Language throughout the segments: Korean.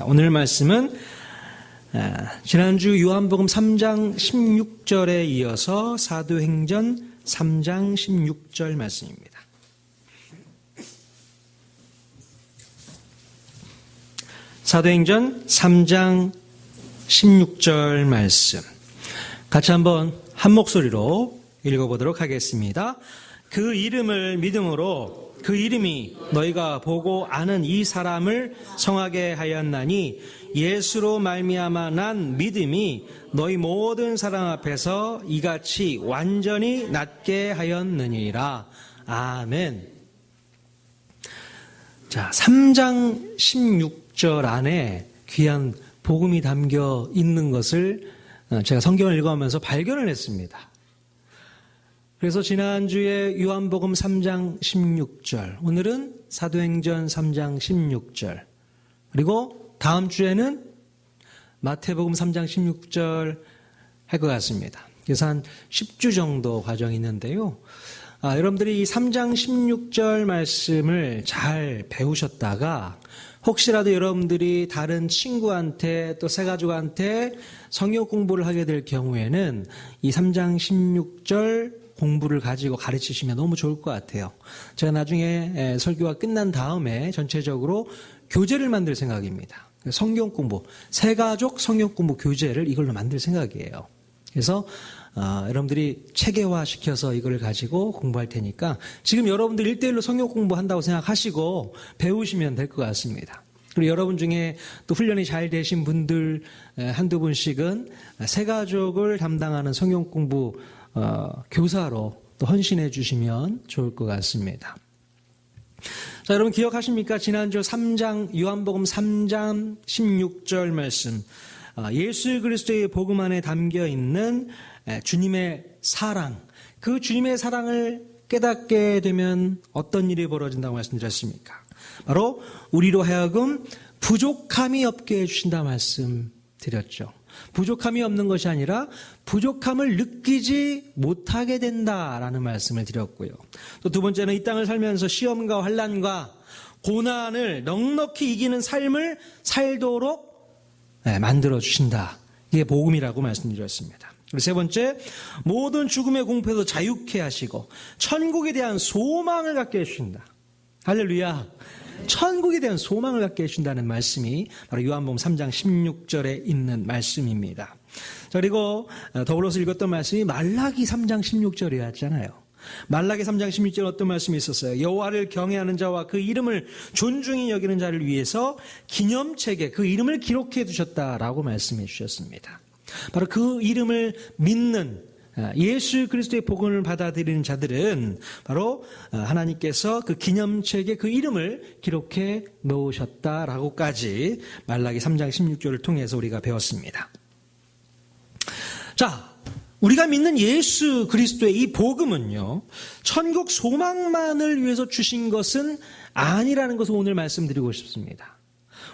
오늘 말씀은 지난주 요한복음 3장 16절에 이어서 사도행전 3장 16절 말씀입니다. 사도행전 3장 16절 말씀 같이 한번 한 목소리로 읽어보도록 하겠습니다. 그 이름을 믿음으로 그 이름이 너희가 보고 아는 이 사람을 성하게 하였나니 예수로 말미암아 난 믿음이 너희 모든 사람 앞에서 이같이 완전히 낫게 하였느니라. 아멘. 자, 3장 16절 안에 귀한 복음이 담겨 있는 것을 제가 성경을 읽어가면서 발견을 했습니다. 그래서 지난주에 요한복음 3장 16절, 오늘은 사도행전 3장 16절, 그리고 다음 주에는 마태복음 3장 16절 할 것 같습니다. 그래서 한 10주 정도 과정이 있는데요. 여러분들이 이 3장 16절 말씀을 잘 배우셨다가 혹시라도 여러분들이 다른 친구한테 또 새가족한테 성경 공부를 하게 될 경우에는 이 3장 16절 공부를 가지고 가르치시면 너무 좋을 것 같아요. 제가 나중에 설교가 끝난 다음에 전체적으로 교재를 만들 생각입니다. 성경 공부, 새가족 성경 공부 교재를 이걸로 만들 생각이에요. 그래서 여러분들이 체계화시켜서 이걸 가지고 공부할 테니까 지금 여러분들 1대1로 성경 공부한다고 생각하시고 배우시면 될 것 같습니다. 그리고 여러분 중에 또 훈련이 잘 되신 분들 한두 분씩은 새가족을 담당하는 성경 공부 교사로 또 헌신해 주시면 좋을 것 같습니다. 자, 여러분 기억하십니까? 지난주 요한복음 3장 16절 말씀, 예수 그리스도의 복음 안에 담겨 있는 주님의 사랑, 그 주님의 사랑을 깨닫게 되면 어떤 일이 벌어진다고 말씀드렸습니까? 바로 우리로 하여금 부족함이 없게 해주신다 말씀드렸죠. 부족함이 없는 것이 아니라 부족함을 느끼지 못하게 된다라는 말씀을 드렸고요. 또 두 번째는 이 땅을 살면서 시험과 환난과 고난을 넉넉히 이기는 삶을 살도록 만들어 주신다. 이게 복음이라고 말씀드렸습니다. 그리고 세 번째, 모든 죽음의 공포에서 자유케 하시고 천국에 대한 소망을 갖게 해주신다. 할렐루야. 천국에 대한 소망을 갖게 해준다는 말씀이 바로 요한복음 3장 16절에 있는 말씀입니다. 자, 그리고 더불어서 읽었던 말씀이 말라기 3장 16절이었잖아요. 말라기 3장 16절에 어떤 말씀이 있었어요? 여호와를 경외하는 자와 그 이름을 존중히 여기는 자를 위해서 기념책에 그 이름을 기록해 두셨다라고 말씀해 주셨습니다. 바로 그 이름을 믿는 예수 그리스도의 복음을 받아들이는 자들은 바로 하나님께서 그 기념책에 그 이름을 기록해 놓으셨다라고까지 말라기 3장 16절을 통해서 우리가 배웠습니다. 자, 우리가 믿는 예수 그리스도의 이 복음은요, 천국 소망만을 위해서 주신 것은 아니라는 것을 오늘 말씀드리고 싶습니다.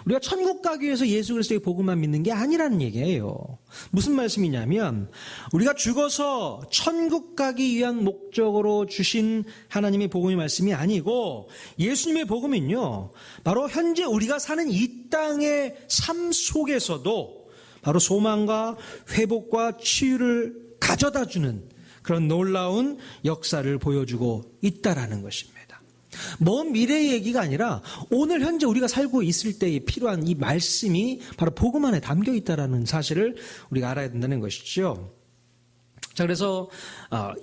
우리가 천국 가기 위해서 예수 그리스도의 복음만 믿는 게 아니라는 얘기예요. 무슨 말씀이냐면 우리가 죽어서 천국 가기 위한 목적으로 주신 하나님의 복음의 말씀이 아니고 예수님의 복음은요, 바로 현재 우리가 사는 이 땅의 삶 속에서도 바로 소망과 회복과 치유를 가져다주는 그런 놀라운 역사를 보여주고 있다라는 것입니다. 먼 미래의 얘기가 아니라 오늘 현재 우리가 살고 있을 때에 필요한 이 말씀이 바로 복음 안에 담겨 있다는 사실을 우리가 알아야 된다는 것이죠. 자, 그래서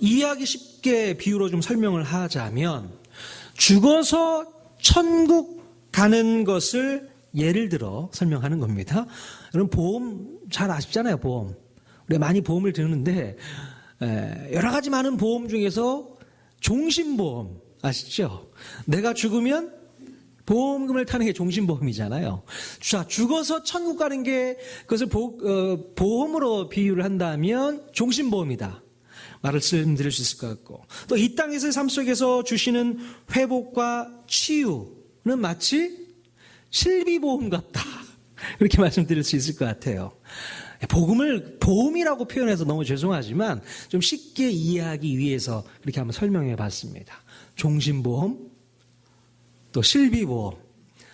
이해하기 쉽게 비유로 좀 설명을 하자면 죽어서 천국 가는 것을 예를 들어 설명하는 겁니다. 여러분 보험 잘 아시잖아요. 보험. 우리가 많이 보험을 드는데 여러 가지 많은 보험 중에서 종신보험 아시죠? 내가 죽으면 보험금을 타는 게 종신보험이잖아요. 자, 죽어서 천국 가는 게 그것을 보험으로 비유를 한다면 종신보험이다. 말씀드릴 수 있을 것 같고, 또 이 땅에서의 삶 속에서 주시는 회복과 치유는 마치 실비보험 같다. 그렇게 말씀드릴 수 있을 것 같아요. 복음을 보험이라고 표현해서 너무 죄송하지만 좀 쉽게 이해하기 위해서 그렇게 한번 설명해 봤습니다. 종신보험, 또 실비보험.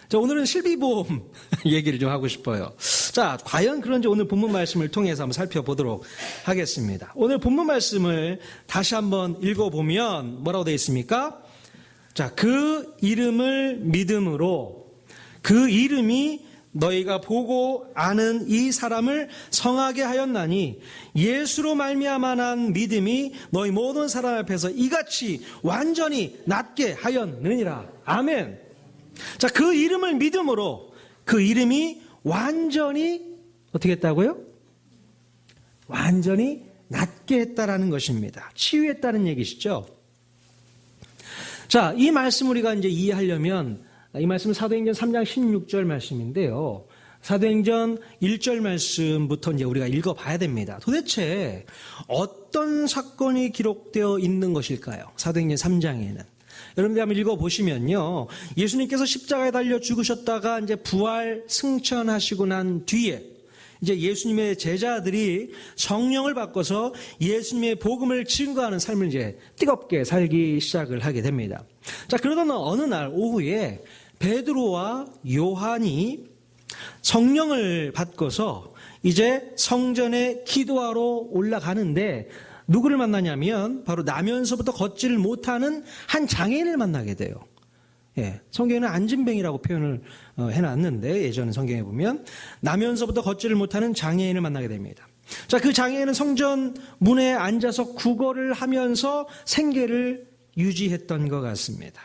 자, 오늘은 실비보험 얘기를 좀 하고 싶어요. 자, 과연 그런지 오늘 본문 말씀을 통해서 한번 살펴보도록 하겠습니다. 오늘 본문 말씀을 다시 한번 읽어보면 뭐라고 되어 있습니까? 자, 그 이름을 믿음으로 그 이름이 너희가 보고 아는 이 사람을 성하게 하였나니 예수로 말미암아 난 믿음이 너희 모든 사람 앞에서 이같이 완전히 낫게 하였느니라. 아멘. 자, 그 이름을 믿음으로 그 이름이 완전히 어떻게 했다고요? 완전히 낫게 했다라는 것입니다. 치유했다는 얘기시죠. 자, 이 말씀 우리가 이제 이해하려면 이 말씀은 사도행전 3장 16절 말씀인데요. 사도행전 1절 말씀부터 이제 우리가 읽어봐야 됩니다. 도대체 어떤 사건이 기록되어 있는 것일까요? 사도행전 3장에는. 여러분들 한번 읽어보시면요. 예수님께서 십자가에 달려 죽으셨다가 이제 부활 승천하시고 난 뒤에 이제 예수님의 제자들이 성령을 바꿔서 예수님의 복음을 증거하는 삶을 이제 뜨겁게 살기 시작을 하게 됩니다. 자, 그러던 어느 날 오후에 베드로와 요한이 성령을 받고서 이제 성전에 기도하러 올라가는데 누구를 만나냐면 바로 나면서부터 걷지를 못하는 한 장애인을 만나게 돼요. 예, 성경에는 안진뱅이라고 표현을 해놨는데 예전 성경에 보면 나면서부터 걷지를 못하는 장애인을 만나게 됩니다. 자, 그 장애인은 성전 문에 앉아서 구걸을 하면서 생계를 유지했던 것 같습니다.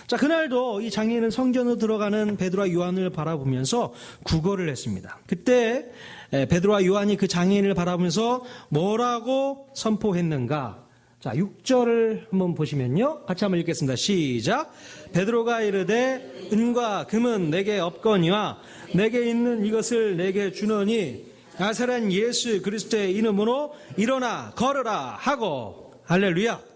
자, 그날도 이 장애인은 성전으로 들어가는 베드로와 요한을 바라보면서 구걸을 했습니다. 그때 베드로와 요한이 그 장애인을 바라보면서 뭐라고 선포했는가? 자, 6절을 한번 보시면요. 같이 한번 읽겠습니다. 시작. 베드로가 이르되 은과 금은 내게 없거니와 내게 있는 이것을 내게 주노니 나사렛 예수 그리스도의 이름으로 일어나 걸으라 하고. 할렐루야.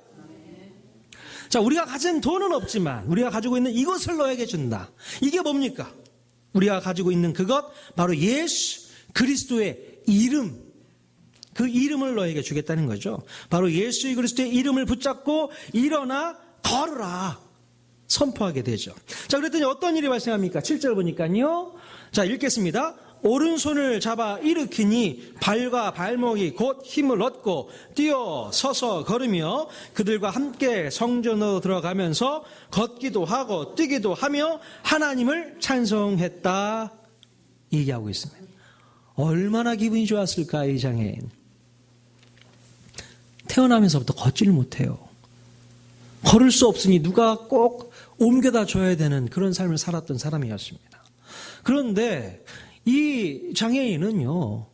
자, 우리가 가진 돈은 없지만 우리가 가지고 있는 이것을 너에게 준다. 이게 뭡니까? 우리가 가지고 있는 그것 바로 예수 그리스도의 이름. 그 이름을 너에게 주겠다는 거죠. 바로 예수 그리스도의 이름을 붙잡고 일어나 걸으라 선포하게 되죠. 자, 그랬더니 어떤 일이 발생합니까? 7절 보니까요. 자, 읽겠습니다. 오른손을 잡아 일으키니 발과 발목이 곧 힘을 얻고 뛰어 서서 걸으며 그들과 함께 성전으로 들어가면서 걷기도 하고 뛰기도 하며 하나님을 찬송했다. 얘기하고 있습니다. 얼마나 기분이 좋았을까 이 장애인. 태어나면서부터 걷지를 못해요. 걸을 수 없으니 누가 꼭 옮겨다 줘야 되는 그런 삶을 살았던 사람이었습니다. 그런데 이 장애인은요,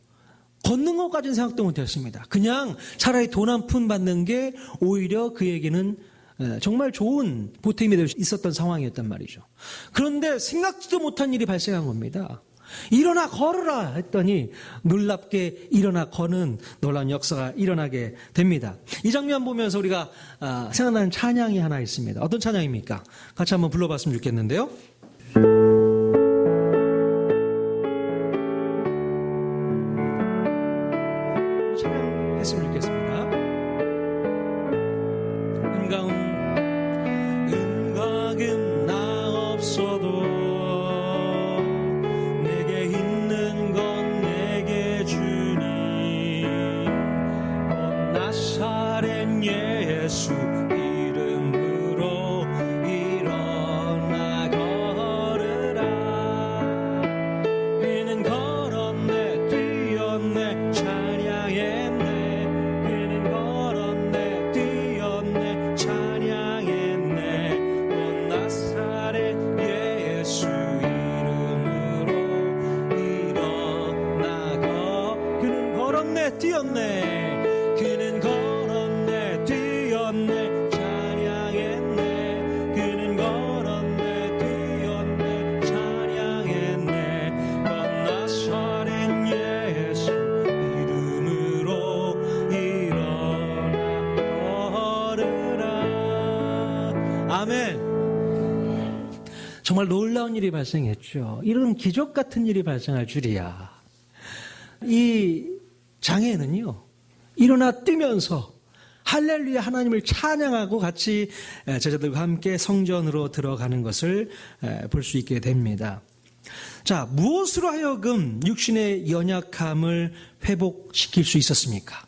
걷는 것까지는 생각도 못했습니다. 그냥 차라리 돈 한 푼 받는 게 오히려 그에게는 정말 좋은 보탬이 될 수 있었던 상황이었단 말이죠. 그런데 생각지도 못한 일이 발생한 겁니다. 일어나 걸으라 했더니 놀랍게 일어나 거는 놀라운 역사가 일어나게 됩니다. 이 장면 보면서 우리가 생각나는 찬양이 하나 있습니다. 어떤 찬양입니까? 같이 한번 불러봤으면 좋겠는데요. 찬양했으면 좋겠습니다. 은과 금 나 없어도 예수 이름으로 일어나 걸으라. 그는 걸었네 뛰었네 찬양했네. 그는 걸었네 뛰었네 찬양했네. 온 나사렛 예수 이름으로 일어나 그는 걸었네 뛰었네. 그는 걸었네 뛰었네 찬양했네. 그는 걸었네 뛰었네 찬양했네. 나사렛 예수 이름으로 일어나 걸으라. 아멘. 정말 놀라운 일이 발생했죠. 이런 기적 같은 일이 발생할 줄이야. 이 장애는요 일어나 뛰면서 할렐루야 하나님을 찬양하고 같이 제자들과 함께 성전으로 들어가는 것을 볼 수 있게 됩니다. 자, 무엇으로 하여금 육신의 연약함을 회복시킬 수 있었습니까?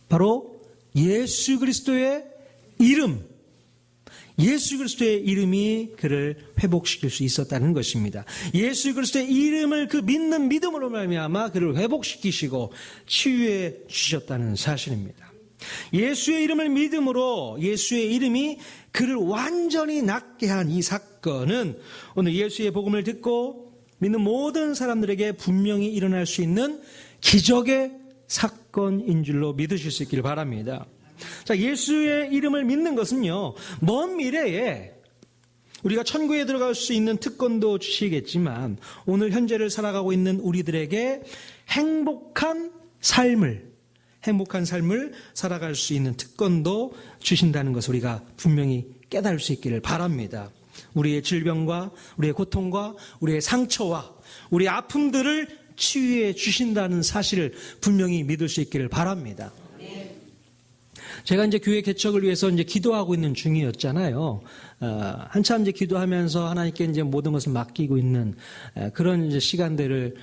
바로 예수 그리스도의 이름, 예수 그리스도의 이름이 그를 회복시킬 수 있었다는 것입니다. 예수 그리스도의 이름을 그 믿는 믿음으로 말미암아 그를 회복시키시고 치유해 주셨다는 사실입니다. 예수의 이름을 믿음으로 예수의 이름이 그를 완전히 낫게 한 이 사건은 오늘 예수의 복음을 듣고 믿는 모든 사람들에게 분명히 일어날 수 있는 기적의 사건인 줄로 믿으실 수 있기를 바랍니다. 자, 예수의 이름을 믿는 것은요, 먼 미래에 우리가 천국에 들어갈 수 있는 특권도 주시겠지만 오늘 현재를 살아가고 있는 우리들에게 행복한 삶을 살아갈 수 있는 특권도 주신다는 것을 우리가 분명히 깨달을 수 있기를 바랍니다. 우리의 질병과 우리의 고통과 우리의 상처와 우리의 아픔들을 치유해 주신다는 사실을 분명히 믿을 수 있기를 바랍니다. 제가 이제 교회 개척을 위해서 이제 기도하고 있는 중이었잖아요. 한참 이제 기도하면서 하나님께 이제 모든 것을 맡기고 있는 그런 이제 시간들을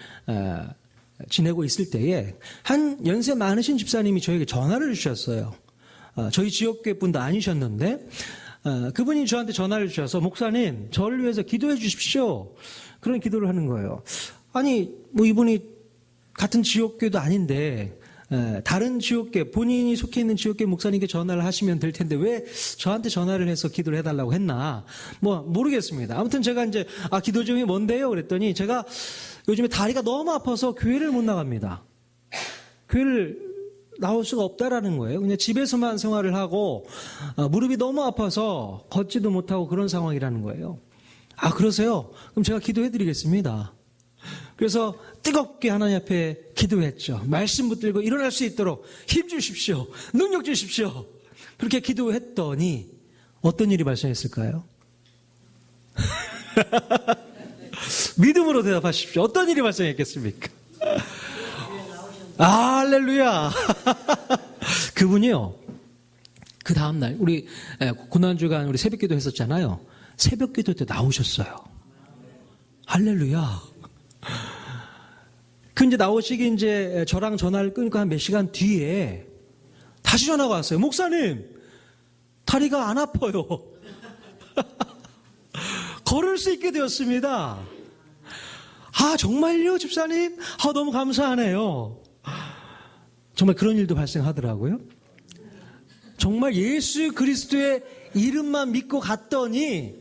지내고 있을 때에 한 연세 많으신 집사님이 저에게 전화를 주셨어요. 저희 지역교회 분도 아니셨는데 그분이 저한테 전화를 주셔서 목사님 저를 위해서 기도해 주십시오. 그런 기도를 하는 거예요. 아니 뭐 이분이 같은 지역교회도 아닌데 다른 지역교회 본인이 속해 있는 지역교회 목사님께 전화를 하시면 될 텐데 왜 저한테 전화를 해서 기도를 해달라고 했나 뭐 모르겠습니다. 아무튼 제가 이제 기도 중이 뭔데요 그랬더니 제가 요즘에 다리가 너무 아파서 교회를 못 나갑니다. 교회를 나올 수가 없다라는 거예요. 그냥 집에서만 생활을 하고 무릎이 너무 아파서 걷지도 못하고 그런 상황이라는 거예요. 그러세요? 그럼 제가 기도해드리겠습니다. 그래서 뜨겁게 하나님 앞에 기도했죠. 말씀 붙들고 일어날 수 있도록 힘 주십시오. 능력 주십시오. 그렇게 기도했더니 어떤 일이 발생했을까요? 믿음으로 대답하십시오. 어떤 일이 발생했겠습니까? 할렐루야. 그분이요. 그 다음날 우리 고난주간 우리 새벽기도 했었잖아요. 새벽기도 때 나오셨어요. 할렐루야. 그 이제 나오시기 이제 저랑 전화를 끊고 한 몇 시간 뒤에 다시 전화가 왔어요. 목사님, 다리가 안 아파요. 걸을 수 있게 되었습니다. 정말요, 집사님? 너무 감사하네요. 정말 그런 일도 발생하더라고요. 정말 예수 그리스도의 이름만 믿고 갔더니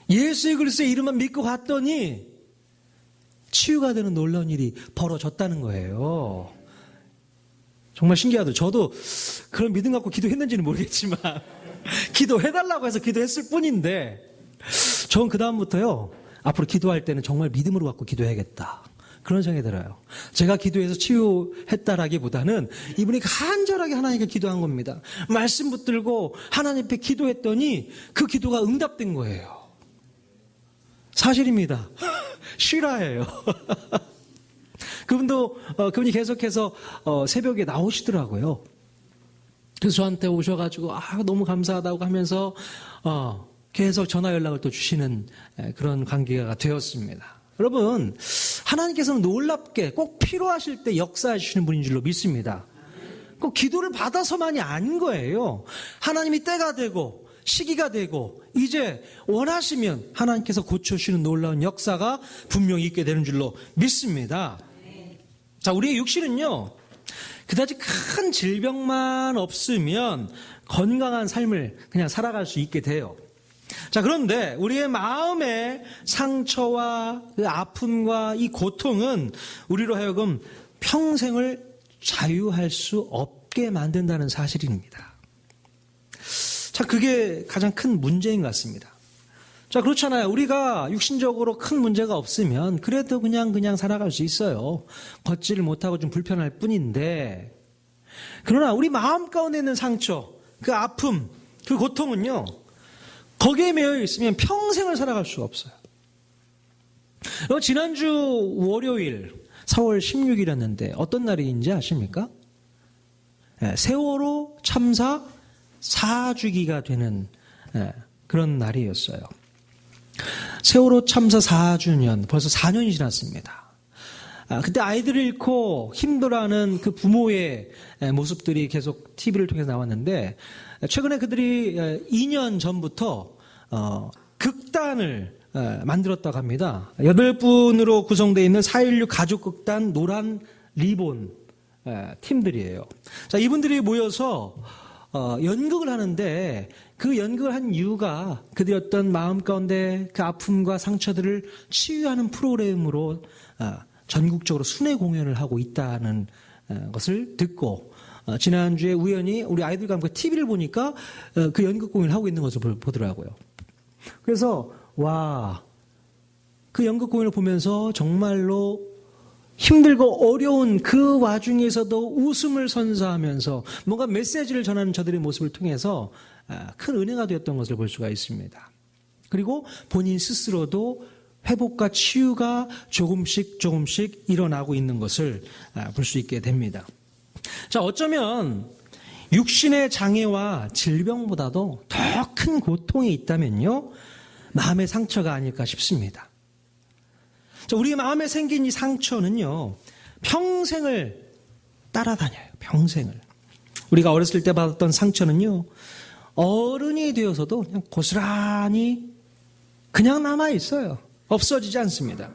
예수 그리스도의 이름만 믿고 갔더니 치유가 되는 놀라운 일이 벌어졌다는 거예요. 정말 신기하죠. 저도 그런 믿음 갖고 기도했는지는 모르겠지만 기도해달라고 해서 기도했을 뿐인데 저는 그 다음부터요 앞으로 기도할 때는 정말 믿음으로 갖고 기도해야겠다 그런 생각이 들어요. 제가 기도해서 치유했다라기보다는 이분이 간절하게 하나님께 기도한 겁니다. 말씀 붙들고 하나님 앞에 기도했더니 그 기도가 응답된 거예요. 사실입니다. 실화예요. 그분이 계속해서 새벽에 나오시더라고요. 그래서 저한테 오셔가지고 너무 감사하다고 하면서 계속 전화 연락을 또 주시는 그런 관계가 되었습니다. 여러분, 하나님께서는 놀랍게 꼭 필요하실 때 역사해 주시는 분인 줄로 믿습니다. 꼭 기도를 받아서만이 아닌 거예요. 하나님이 때가 되고 시기가 되고 이제 원하시면 하나님께서 고쳐주시는 놀라운 역사가 분명히 있게 되는 줄로 믿습니다. 자, 우리의 육신은요 그다지 큰 질병만 없으면 건강한 삶을 그냥 살아갈 수 있게 돼요. 자, 그런데 우리의 마음의 상처와 그 아픔과 이 고통은 우리로 하여금 평생을 자유할 수 없게 만든다는 사실입니다. 자, 그게 가장 큰 문제인 것 같습니다. 자, 그렇잖아요. 우리가 육신적으로 큰 문제가 없으면 그래도 그냥 살아갈 수 있어요. 걷지를 못하고 좀 불편할 뿐인데, 그러나 우리 마음 가운데 있는 상처, 그 아픔, 그 고통은요 거기에 매여 있으면 평생을 살아갈 수가 없어요. 지난주 월요일 4월 16일이었는데 어떤 날인지 아십니까? 세월호 참사 4주기가 되는 그런 날이었어요. 세월호 참사 4주년, 벌써 4년이 지났습니다. 그때 아이들을 잃고 힘들어하는 그 부모의 모습들이 계속 TV를 통해서 나왔는데, 최근에 그들이 2년 전부터 극단을 만들었다고 합니다. 8분으로 구성되어 있는 4.16 가족극단 노란 리본 팀들이에요. 자, 이분들이 모여서 연극을 하는데, 그 연극을 한 이유가 그들의 어떤 마음 가운데 그 아픔과 상처들을 치유하는 프로그램으로 전국적으로 순회 공연을 하고 있다는 것을 듣고, 지난주에 우연히 우리 아이들과 함께 TV를 보니까 그 연극 공연을 하고 있는 것을 보더라고요. 그래서 와, 그 연극 공연을 보면서 정말로 힘들고 어려운 그 와중에서도 웃음을 선사하면서 뭔가 메시지를 전하는 저들의 모습을 통해서 큰 은혜가 되었던 것을 볼 수가 있습니다. 그리고 본인 스스로도 회복과 치유가 조금씩 일어나고 있는 것을 볼 수 있게 됩니다. 자, 어쩌면 육신의 장애와 질병보다도 더 큰 고통이 있다면요, 마음의 상처가 아닐까 싶습니다. 자, 우리 마음에 생긴 이 상처는요, 평생을 따라다녀요. 평생을. 우리가 어렸을 때 받았던 상처는요, 어른이 되어서도 그냥 고스란히 그냥 남아있어요. 없어지지 않습니다.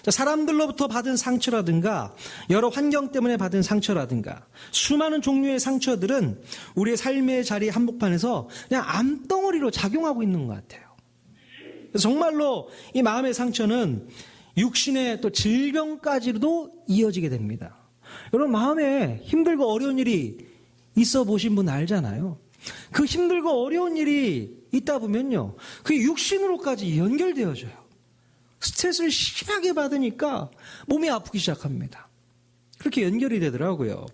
자, 사람들로부터 받은 상처라든가 여러 환경 때문에 받은 상처라든가 수많은 종류의 상처들은 우리의 삶의 자리 한복판에서 그냥 암덩어리로 작용하고 있는 것 같아요. 정말로 이 마음의 상처는 육신의 또 질병까지도 이어지게 됩니다. 여러분, 마음에 힘들고 어려운 일이 있어 보신 분 알잖아요. 그 힘들고 어려운 일이 있다 보면요, 그게 육신으로까지 연결되어져요. 스트레스를 심하게 받으니까 몸이 아프기 시작합니다. 그렇게 연결이 되더라고요.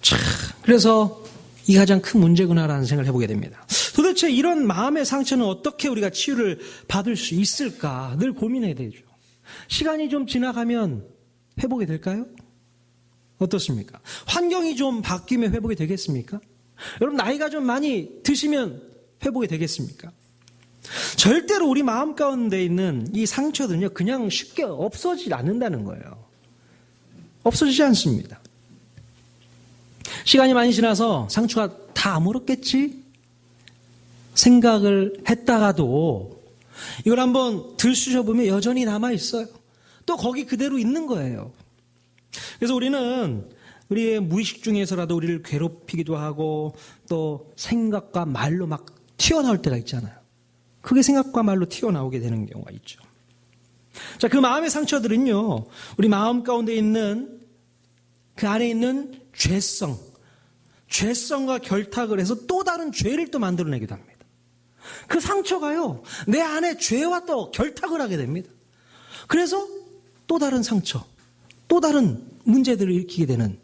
참, 그래서 이 가장 큰 문제구나라는 생각을 해보게 됩니다. 도대체 이런 마음의 상처는 어떻게 우리가 치유를 받을 수 있을까 늘 고민해야 되죠. 시간이 좀 지나가면 회복이 될까요? 어떻습니까? 환경이 좀 바뀌면 회복이 되겠습니까? 여러분, 나이가 좀 많이 드시면 회복이 되겠습니까? 절대로 우리 마음 가운데 있는 이 상처들은요, 그냥 쉽게 없어지지 않는다는 거예요. 없어지지 않습니다. 시간이 많이 지나서 상처가 다 아물었겠지 생각을 했다가도 이걸 한번 들쑤셔보면 여전히 남아있어요. 또 거기 그대로 있는 거예요. 그래서 우리는 우리의 무의식 중에서라도 우리를 괴롭히기도 하고 또 생각과 말로 막 튀어나올 때가 있잖아요. 그게 생각과 말로 튀어나오게 되는 경우가 있죠. 자, 그 마음의 상처들은요, 우리 마음 가운데 있는 그 안에 있는 죄성과 결탁을 해서 또 다른 죄를 또 만들어내기도 합니다. 그 상처가요, 내 안에 죄와 또 결탁을 하게 됩니다. 그래서 또 다른 상처, 또 다른 문제들을 일으키게 되는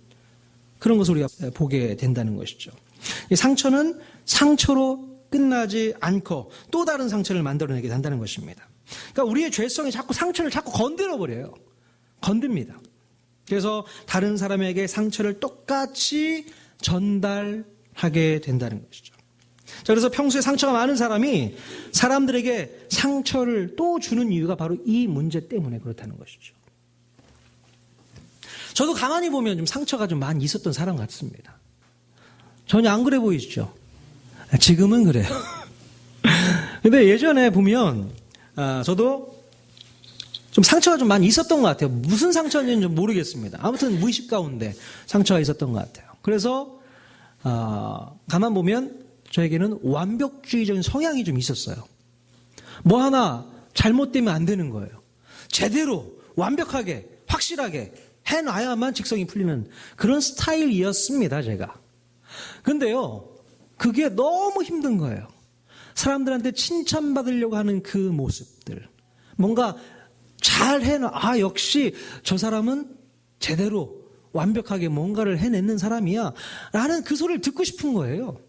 그런 것을 우리가 보게 된다는 것이죠. 이 상처는 상처로 끝나지 않고 또 다른 상처를 만들어내게 된다는 것입니다. 그러니까 우리의 죄성이 자꾸 상처를 자꾸 건드려버려요. 건듭니다. 그래서 다른 사람에게 상처를 똑같이 전달하게 된다는 것이죠. 자, 그래서 평소에 상처가 많은 사람이 사람들에게 상처를 또 주는 이유가 바로 이 문제 때문에 그렇다는 것이죠. 저도 가만히 보면 좀 상처가 좀 많이 있었던 사람 같습니다. 전혀 안 그래 보이시죠? 지금은 그래요. 근데 예전에 보면 저도 좀 상처가 좀 많이 있었던 것 같아요. 무슨 상처인지는 좀 모르겠습니다. 아무튼 무의식 가운데 상처가 있었던 것 같아요. 그래서 가만 보면 저에게는 완벽주의적인 성향이 좀 있었어요. 뭐 하나 잘못되면 안 되는 거예요. 제대로 완벽하게 확실하게 해놔야만 직성이 풀리는 그런 스타일이었습니다, 제가. 근데요, 그게 너무 힘든 거예요. 사람들한테 칭찬받으려고 하는 그 모습들. 뭔가 잘 해놔. 역시 저 사람은 제대로 완벽하게 뭔가를 해내는 사람이야. 라는 그 소리를 듣고 싶은 거예요.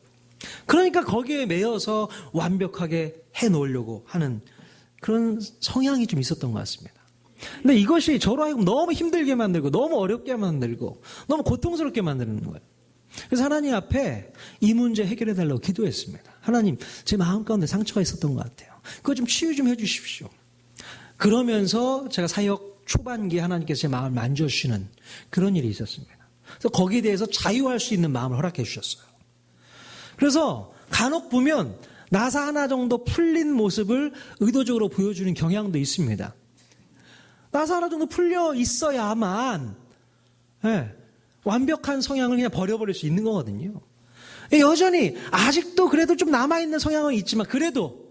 그러니까 거기에 매여서 완벽하게 해놓으려고 하는 그런 성향이 좀 있었던 것 같습니다. 근데 이것이 저로 하여금 너무 힘들게 만들고 너무 어렵게 만들고 너무 고통스럽게 만드는 거예요. 그래서 하나님 앞에 이 문제 해결해 달라고 기도했습니다. 하나님, 제 마음 가운데 상처가 있었던 것 같아요. 그거 좀 치유 좀 해주십시오. 그러면서 제가 사역 초반기에 하나님께서 제 마음을 만져주시는 그런 일이 있었습니다. 그래서 거기에 대해서 자유할 수 있는 마음을 허락해 주셨어요. 그래서 간혹 보면 나사 하나 정도 풀린 모습을 의도적으로 보여주는 경향도 있습니다. 나사 하나 정도 풀려 있어야만 완벽한 성향을 그냥 버려버릴 수 있는 거거든요. 여전히 아직도 그래도 좀 남아있는 성향은 있지만 그래도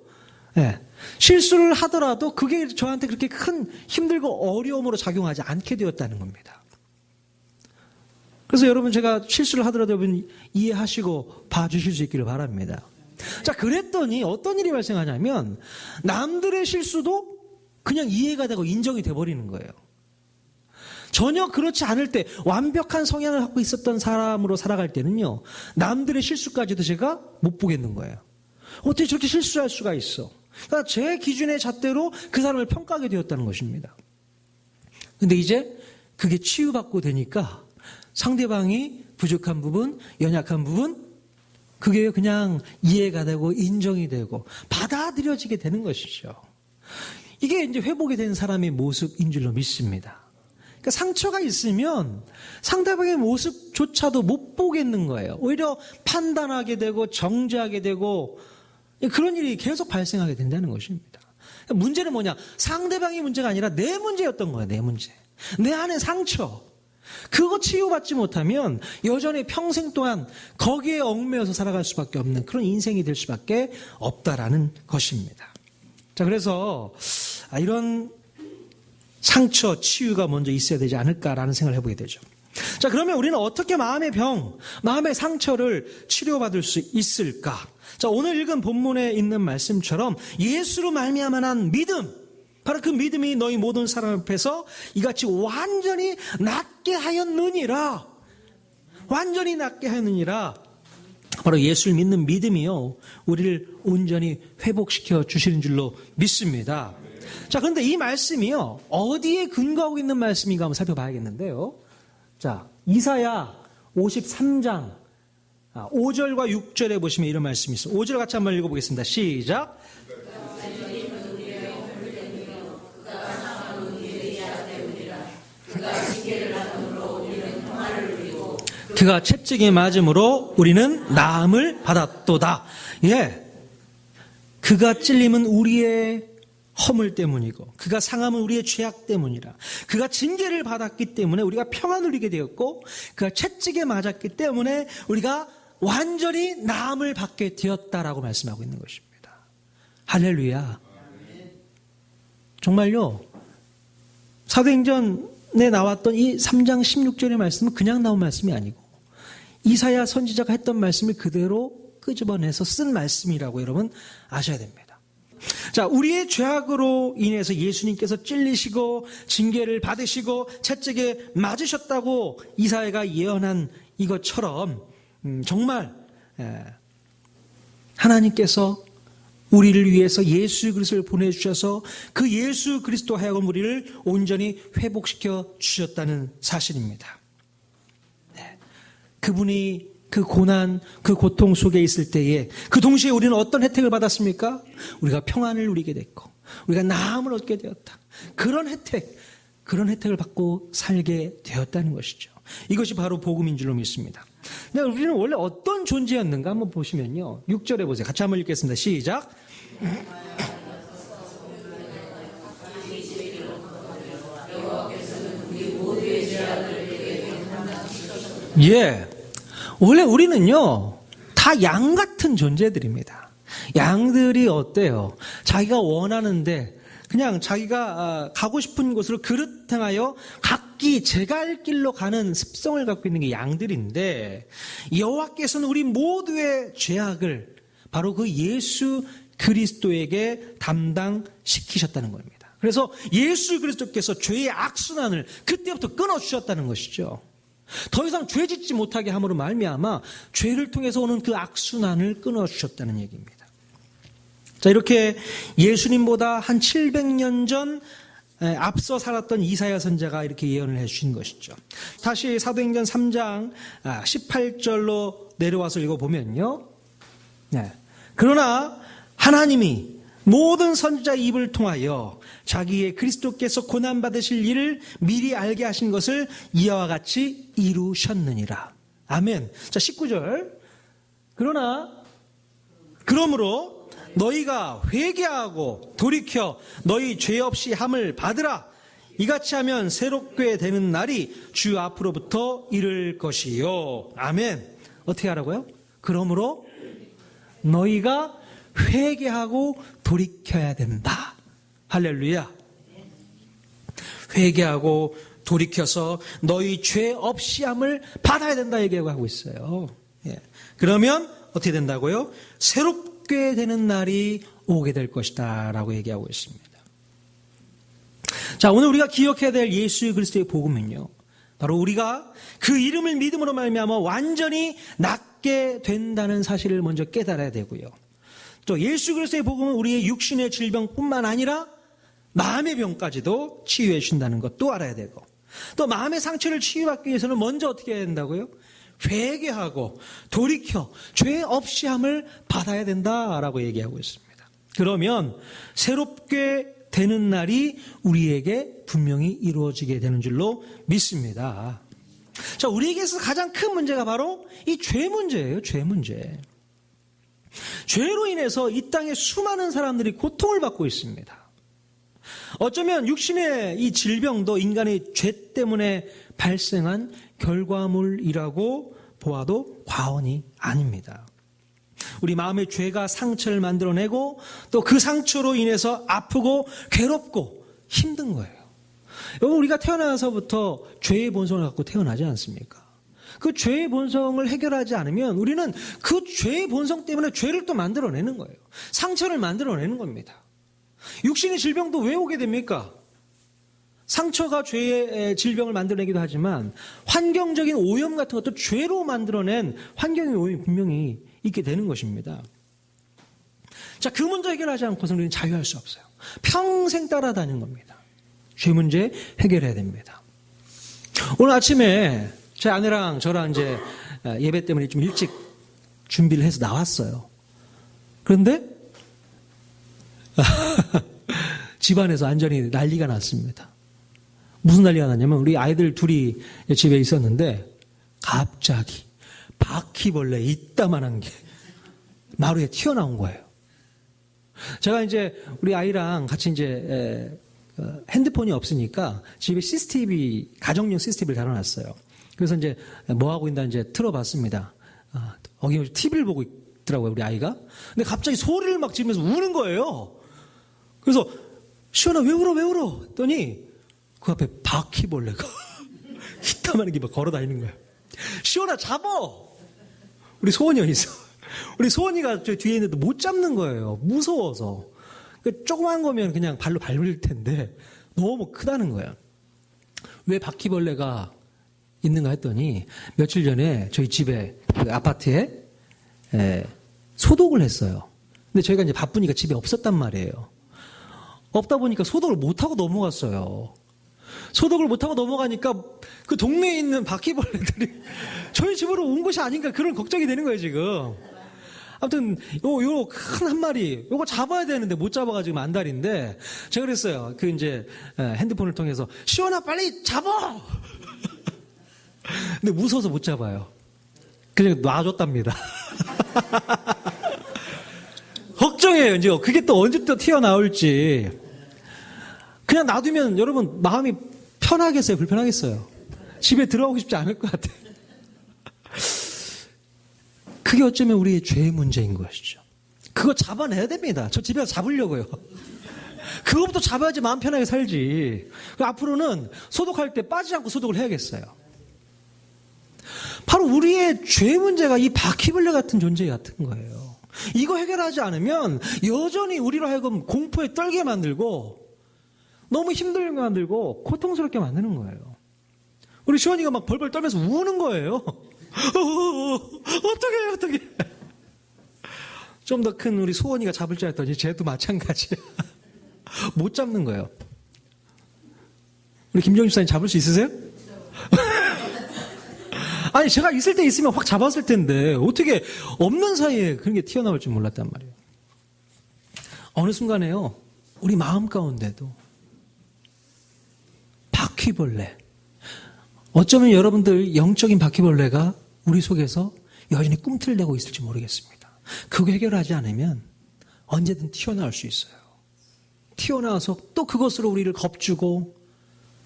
실수를 하더라도 그게 저한테 그렇게 큰 힘들고 어려움으로 작용하지 않게 되었다는 겁니다. 그래서 여러분, 제가 실수를 하더라도 여러분 이해하시고 봐주실 수 있기를 바랍니다. 자, 그랬더니 어떤 일이 발생하냐면 남들의 실수도 그냥 이해가 되고 인정이 돼버리는 거예요. 전혀 그렇지 않을 때 완벽한 성향을 갖고 있었던 사람으로 살아갈 때는요, 남들의 실수까지도 제가 못 보겠는 거예요. 어떻게 저렇게 실수할 수가 있어? 그러니까 제 기준의 잣대로 그 사람을 평가하게 되었다는 것입니다. 근데 이제 그게 치유받고 되니까 상대방이 부족한 부분, 연약한 부분, 그게 그냥 이해가 되고 인정이 되고 받아들여지게 되는 것이죠. 이게 이제 회복이 된 사람의 모습인 줄로 믿습니다. 그러니까 상처가 있으면 상대방의 모습조차도 못 보겠는 거예요. 오히려 판단하게 되고 정죄하게 되고 그런 일이 계속 발생하게 된다는 것입니다. 문제는 뭐냐? 상대방의 문제가 아니라 내 문제였던 거예요. 내 문제. 내 안에 상처. 그거 치유받지 못하면 여전히 평생 동안 거기에 얽매여서 살아갈 수밖에 없는 그런 인생이 될 수밖에 없다라는 것입니다. 자, 그래서 이런 상처 치유가 먼저 있어야 되지 않을까라는 생각을 해보게 되죠. 자, 그러면 우리는 어떻게 마음의 병, 마음의 상처를 치료받을 수 있을까? 자, 오늘 읽은 본문에 있는 말씀처럼 예수로 말미암아 난 믿음, 바로 그 믿음이 너희 모든 사람 앞에서 이같이 완전히 낫게 하였느니라. 완전히 낫게 하였느니라. 바로 예수를 믿는 믿음이요, 우리를 온전히 회복시켜 주시는 줄로 믿습니다. 자, 그런데 이 말씀이요, 어디에 근거하고 있는 말씀인가 한번 살펴봐야겠는데요. 자, 이사야 53장 5절과 6절에 보시면 이런 말씀이 있어요. 5절 같이 한번 읽어보겠습니다. 시작. 그가 채찍에 맞음으로 우리는 나음을 받았도다. 예, 그가 찔림은 우리의 허물 때문이고 그가 상함은 우리의 죄악 때문이라. 그가 징계를 받았기 때문에 우리가 평안을 누리게 되었고 그가 채찍에 맞았기 때문에 우리가 완전히 나음을 받게 되었다라고 말씀하고 있는 것입니다. 할렐루야. 정말요, 사도행전에 나왔던 이 3장 16절의 말씀은 그냥 나온 말씀이 아니고 이사야 선지자가 했던 말씀을 그대로 끄집어내서 쓴 말씀이라고 여러분 아셔야 됩니다. 자, 우리의 죄악으로 인해서 예수님께서 찔리시고 징계를 받으시고 채찍에 맞으셨다고 이사야가 예언한 이것처럼 정말 하나님께서 우리를 위해서 예수 그리스도를 보내주셔서 그 예수 그리스도 하여금 우리를 온전히 회복시켜 주셨다는 사실입니다. 그분이 그 고난, 그 고통 속에 있을 때에 그 동시에 우리는 어떤 혜택을 받았습니까? 우리가 평안을 누리게 됐고 우리가 나음을 얻게 되었다. 그런 혜택을 받고 살게 되었다는 것이죠. 이것이 바로 복음인 줄로 믿습니다. 근데 우리는 원래 어떤 존재였는가 한번 보시면요, 6절에 보세요. 같이 한번 읽겠습니다. 시작. 예, 원래 우리는요 다 양 같은 존재들입니다. 양들이 어때요? 자기가 원하는데 그냥 자기가 가고 싶은 곳으로 그릇 행하여 각기 제갈 길로 가는 습성을 갖고 있는 게 양들인데, 여호와께서는 우리 모두의 죄악을 바로 그 예수 그리스도에게 담당시키셨다는 겁니다. 그래서 예수 그리스도께서 죄의 악순환을 그때부터 끊어주셨다는 것이죠. 더 이상 죄 짓지 못하게 함으로 말미암아 죄를 통해서 오는 그 악순환을 끊어주셨다는 얘기입니다. 자, 이렇게 예수님보다 한 700년 전 앞서 살았던 이사야 선지자가 이렇게 예언을 해주신 것이죠. 다시 사도행전 3장 18절로 내려와서 읽어보면요. 그러나 하나님이 모든 선지자의 입을 통하여 자기의 그리스도께서 고난받으실 일을 미리 알게 하신 것을 이와 같이 이루셨느니라. 아멘. 자, 19절. 그러므로 너희가 회개하고 돌이켜 너희 죄 없이 함을 받으라. 이같이 하면 새롭게 되는 날이 주 앞으로부터 이를 것이요. 아멘. 어떻게 하라고요? 그러므로 너희가 회개하고 돌이켜야 된다. 할렐루야. 회개하고 돌이켜서 너희 죄 없이 함을 받아야 된다 얘기하고 있어요. 그러면 어떻게 된다고요? 새롭게 되는 날이 오게 될 것이다 라고 얘기하고 있습니다. 자, 오늘 우리가 기억해야 될 예수 그리스도의 복음은요, 바로 우리가 그 이름을 믿음으로 말미암아 완전히 낫게 된다는 사실을 먼저 깨달아야 되고요. 또 예수 그리스도의 복음은 우리의 육신의 질병뿐만 아니라 마음의 병까지도 치유해 준다는 것도 알아야 되고, 또 마음의 상처를 치유받기 위해서는 먼저 어떻게 해야 된다고요? 회개하고 돌이켜 죄 없이 함을 받아야 된다라고 얘기하고 있습니다. 그러면 새롭게 되는 날이 우리에게 분명히 이루어지게 되는 줄로 믿습니다. 자, 우리에게서 가장 큰 문제가 바로 이 죄 문제예요. 죄 문제. 죄로 인해서 이 땅에 수많은 사람들이 고통을 받고 있습니다. 어쩌면 육신의 이 질병도 인간의 죄 때문에 발생한 결과물이라고 보아도 과언이 아닙니다. 우리 마음의 죄가 상처를 만들어내고 또 그 상처로 인해서 아프고 괴롭고 힘든 거예요. 여러분, 우리가 태어나서부터 죄의 본성을 갖고 태어나지 않습니까? 그 죄의 본성을 해결하지 않으면 우리는 그 죄의 본성 때문에 죄를 또 만들어내는 거예요. 상처를 만들어내는 겁니다. 육신의 질병도 왜 오게 됩니까? 상처가 죄의 질병을 만들어내기도 하지만 환경적인 오염 같은 것도 죄로 만들어낸 환경의 오염이 분명히 있게 되는 것입니다. 자, 그 문제 해결하지 않고서는 우리는 자유할 수 없어요. 평생 따라다니는 겁니다. 죄 문제 해결해야 됩니다. 오늘 아침에 제 아내랑 저랑 이제 예배 때문에 좀 일찍 준비를 해서 나왔어요. 그런데 집안에서 완전히 난리가 났습니다. 무슨 난리가 났냐면 우리 아이들 둘이 집에 있었는데 갑자기 바퀴벌레 이따만한 게 마루에 튀어나온 거예요. 제가 이제 우리 아이랑 같이 이제 핸드폰이 없으니까 집에 CCTV, 가정용 CCTV를 달아놨어요. 그래서 이제 뭐 하고 있나 이제 틀어봤습니다. 어김없이 TV를 보고 있더라고요, 우리 아이가. 근데 갑자기 소리를 막 지르면서 우는 거예요. 그래서 시원아 왜 울어? 했더니 그 앞에 바퀴벌레가 이따만한 게 막 걸어다니는 거예요. 시원아 잡어! 우리 소원이 어디 있어? 우리 소원이가 저 뒤에 있는데 못 잡는 거예요. 무서워서. 그러니까 조그만 거면 그냥 발로 밟을 텐데 너무 크다는 거예요. 왜 바퀴벌레가 있는가 했더니 며칠 전에 저희 집에 그 아파트에 소독을 했어요. 근데 저희가 이제 바쁘니까 집에 없었단 말이에요. 없다 보니까 소독을 못하고 넘어갔어요. 소독을 못하고 넘어가니까 그 동네에 있는 바퀴벌레들이 저희 집으로 온 것이 아닌가 그런 걱정이 되는 거예요, 지금. 아무튼 요 큰 한 마리 요거 잡아야 되는데 못 잡아가지고 안달인데 제가 그랬어요. 그 이제 핸드폰을 통해서 시원아 빨리 잡아. 근데 무서워서 못 잡아요. 그냥 놔줬답니다. 걱정해요. 이제 그게 또 언제 또 튀어나올지. 그냥 놔두면 여러분 마음이 편하겠어요? 불편하겠어요? 집에 들어가고 싶지 않을 것 같아요. 그게 어쩌면 우리의 죄의 문제인 것이죠. 그거 잡아내야 됩니다. 저 집에 가서 잡으려고요. 그거부터 잡아야지 마음 편하게 살지. 앞으로는 소독할 때 빠지지 않고 소독을 해야겠어요. 바로 우리의 죄 문제가 이 바퀴벌레 같은 존재 같은 거예요. 이거 해결하지 않으면 여전히 우리로 하여금 공포에 떨게 만들고 너무 힘들게 만들고 고통스럽게 만드는 거예요. 우리 시원이가 막 벌벌 떨면서 우는 거예요. 어떡해. 좀 더 큰 우리 소원이가 잡을 줄 알았더니 쟤도 마찬가지야. 못 잡는 거예요. 우리 김정희 집사님 잡을 수 있으세요? 아니, 제가 있을 때 있으면 확 잡았을 텐데 어떻게 없는 사이에 그런 게 튀어나올 줄 몰랐단 말이에요. 어느 순간에요, 우리 마음 가운데도 바퀴벌레, 어쩌면 여러분들 영적인 바퀴벌레가 우리 속에서 여전히 꿈틀대고 있을지 모르겠습니다. 그거 해결하지 않으면 언제든 튀어나올 수 있어요. 튀어나와서 또 그것으로 우리를 겁주고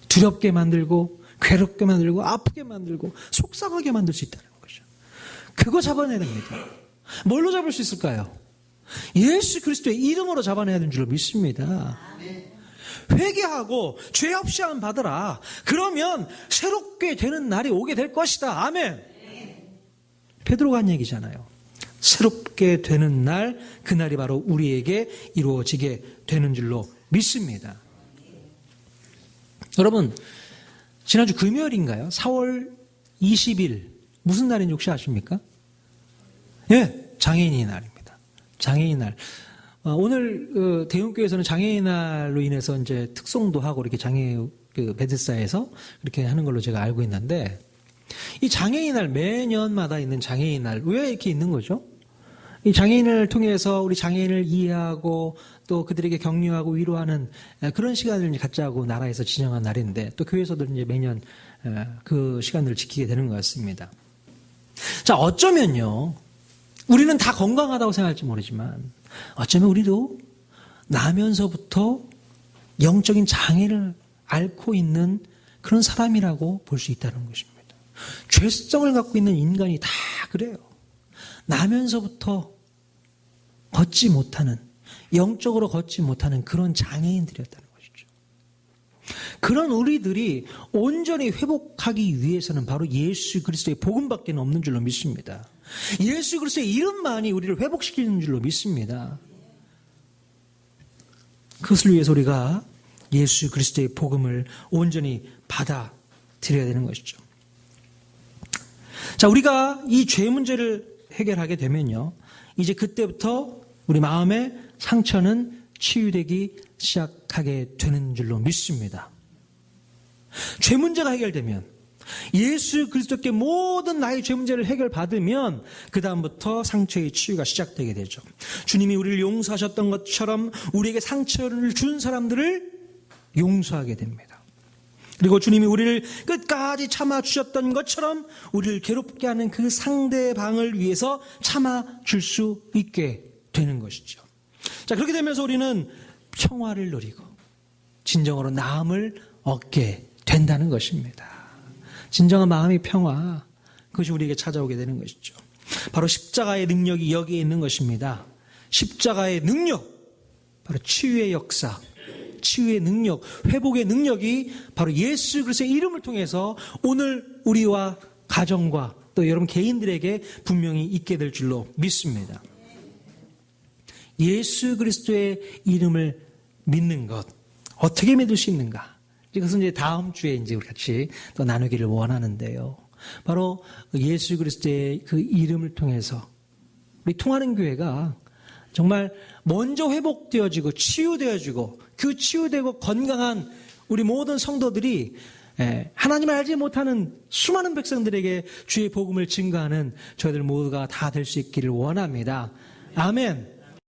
두렵게 만들고 괴롭게 만들고 아프게 만들고 속상하게 만들 수 있다는 거죠. 그거 잡아내야 됩니다. 뭘로 잡을 수 있을까요? 예수 그리스도의 이름으로 잡아내야 되는 줄로 믿습니다. 회개하고 죄 없이 한 받으라. 그러면 새롭게 되는 날이 오게 될 것이다. 아멘. 베드로가 한 얘기잖아요. 새롭게 되는 날, 그날이 바로 우리에게 이루어지게 되는 줄로 믿습니다. 여러분, 지난주 금요일인가요? 4월 20일 무슨 날인지 혹시 아십니까? 예, 장애인의 날입니다. 장애인 날. 오늘 대흥교회에서는 장애인 날로 인해서 이제 특송도 하고 이렇게 베드사에서 이렇게 하는 걸로 제가 알고 있는데, 이 장애인 날, 매년마다 있는 장애인 날, 왜 이렇게 있는 거죠? 이 장애인을 통해서 우리 장애인을 이해하고 또 그들에게 격려하고 위로하는 그런 시간을 갖자고 나라에서 지정한 날인데, 또 교회에서도 이제 매년 그 시간을 지키게 되는 것 같습니다. 자, 어쩌면요, 우리는 다 건강하다고 생각할지 모르지만 어쩌면 우리도 나면서부터 영적인 장애를 앓고 있는 그런 사람이라고 볼 수 있다는 것입니다. 죄성을 갖고 있는 인간이 다 그래요. 나면서부터 걷지 못하는, 영적으로 걷지 못하는 그런 장애인들이었다는 것이죠. 그런 우리들이 온전히 회복하기 위해서는 바로 예수 그리스도의 복음밖에 없는 줄로 믿습니다. 예수 그리스도의 이름만이 우리를 회복시키는 줄로 믿습니다. 그것을 위해서 우리가 예수 그리스도의 복음을 온전히 받아들여야 되는 것이죠. 자, 우리가 이 죄 문제를 해결하게 되면요, 이제 그때부터 우리 마음의 상처는 치유되기 시작하게 되는 줄로 믿습니다. 죄 문제가 해결되면, 예수 그리스도께 모든 나의 죄 문제를 해결받으면 그 다음부터 상처의 치유가 시작되게 되죠. 주님이 우리를 용서하셨던 것처럼 우리에게 상처를 준 사람들을 용서하게 됩니다. 그리고 주님이 우리를 끝까지 참아주셨던 것처럼 우리를 괴롭게 하는 그 상대방을 위해서 참아줄 수 있게 되는 것이죠. 자, 그렇게 되면서 우리는 평화를 누리고 진정으로 나음을 얻게 된다는 것입니다. 진정한 마음의 평화, 그것이 우리에게 찾아오게 되는 것이죠. 바로 십자가의 능력이 여기에 있는 것입니다. 십자가의 능력, 바로 치유의 역사, 치유의 능력, 회복의 능력이 바로 예수 그리스도의 이름을 통해서 오늘 우리와 가정과 또 여러분 개인들에게 분명히 있게 될 줄로 믿습니다. 예수 그리스도의 이름을 믿는 것, 어떻게 믿을 수 있는가? 이것은 이제 다음 주에 이제 우리 같이 또 나누기를 원하는데요. 바로 예수 그리스도의 그 이름을 통해서 우리 통하는 교회가 정말 먼저 회복되어지고 치유되어지고 그 치유되고 건강한 우리 모든 성도들이 하나님을 알지 못하는 수많은 백성들에게 주의 복음을 증거하는 저희들 모두가 다 될 수 있기를 원합니다. 아멘.